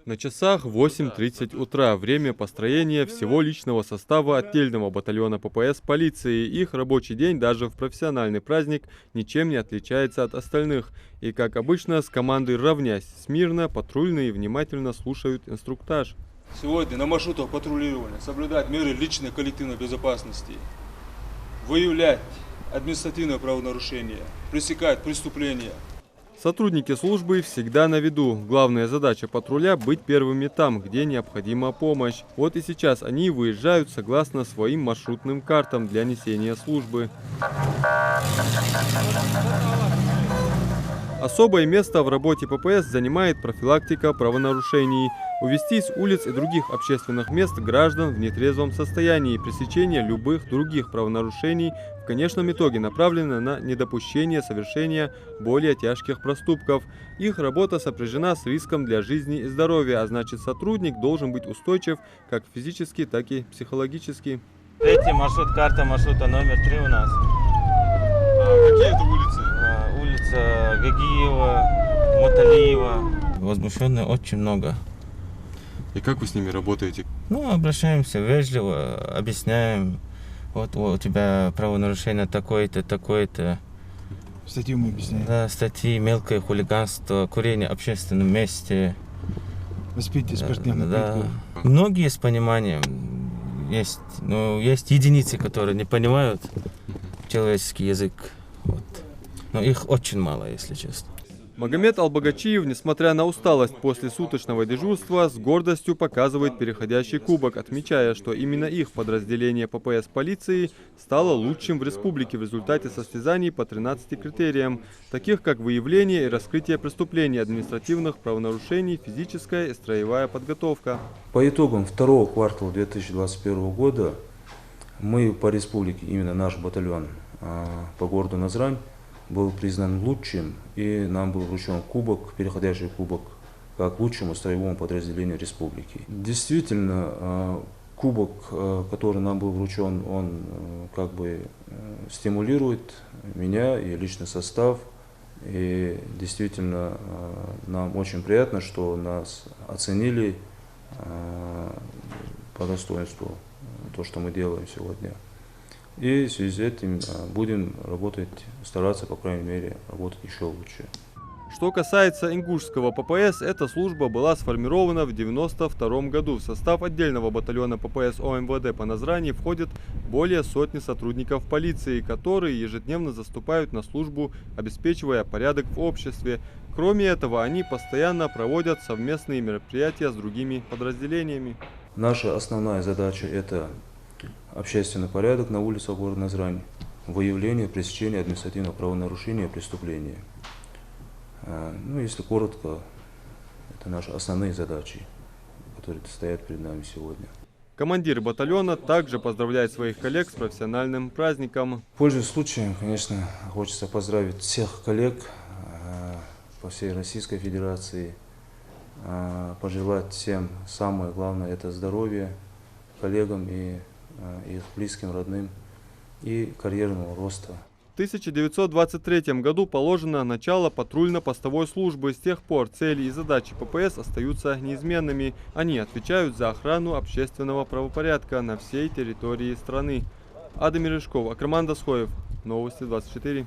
На часах 8:30 утра. Время построения всего личного состава отдельного батальона ППС полиции. Их рабочий день даже в профессиональный праздник ничем не отличается от остальных. И, как обычно, с командой равнясь, смирно, патрульные внимательно слушают инструктаж. Сегодня на маршрутах патрулирования соблюдать меры личной коллективной безопасности, выявлять административное правонарушение, пресекать преступления. Сотрудники службы всегда на виду. Главная задача патруля – быть первыми там, где необходима помощь. Вот и сейчас они выезжают согласно своим маршрутным картам для несения службы. Особое место в работе ППС занимает профилактика правонарушений. Увести с улиц и других общественных мест граждан в нетрезвом состоянии, пресечение любых других правонарушений в конечном итоге направлено на недопущение совершения более тяжких проступков. Их работа сопряжена с риском для жизни и здоровья, а значит, сотрудник должен быть устойчив как физически, так и психологически. Третий маршрут, карта маршрута номер 3 у нас. А какие это улицы? Улица Гагиева, Муталиева. Возмущенных очень много. И как вы с ними работаете? Ну, обращаемся вежливо, объясняем. Вот у тебя правонарушение такое-то, такое-то. Статью мы объясняем. Да, статьи, мелкое хулиганство, курение в общественном месте. Воспитие спиртных Да. напитков. Многие с пониманием. Есть, но есть единицы, которые не понимают человеческий язык. Вот. Но их очень мало, если честно. Магомед Албагачиев, несмотря на усталость после суточного дежурства, с гордостью показывает переходящий кубок, отмечая, что именно их подразделение ППС полиции стало лучшим в республике в результате состязаний по 13 критериям, таких как выявление и раскрытие преступлений, административных правонарушений, физическая и строевая подготовка. По итогам второго квартала 2021 года мы по республике, именно наш батальон по городу Назрань, был признан лучшим, и нам был вручен кубок, переходящий кубок, как лучшему строевому подразделению республики. Действительно, кубок, который нам был вручен, он как бы стимулирует меня и личный состав. И действительно, нам очень приятно, что нас оценили по достоинству, то, что мы делаем сегодня. И в связи с этим будем работать, стараться, по крайней мере, работать еще лучше. Что касается ингушского ППС, эта служба была сформирована в 1992 году. В состав отдельного батальона ППС ОМВД по Назрани входит более сотни сотрудников полиции, которые ежедневно заступают на службу, обеспечивая порядок в обществе. Кроме этого, они постоянно проводят совместные мероприятия с другими подразделениями. Наша основная задача – это общественный порядок на улицах города Назрань, выявление, пресечение административного правонарушения и преступления. Ну, если коротко, это наши основные задачи, которые стоят перед нами сегодня. Командир батальона также поздравляет своих коллег с профессиональным праздником. Пользуясь случаем, конечно, хочется поздравить всех коллег по всей Российской Федерации, пожелать всем самое главное – это здоровье коллегам и их близким, родным, и карьерного роста. В 1923 году положено начало патрульно-постовой службы. С тех пор цели и задачи ППС остаются неизменными. Они отвечают за охрану общественного правопорядка на всей территории страны. Адам Мережков, Акраман Дасхоев. Новости 24.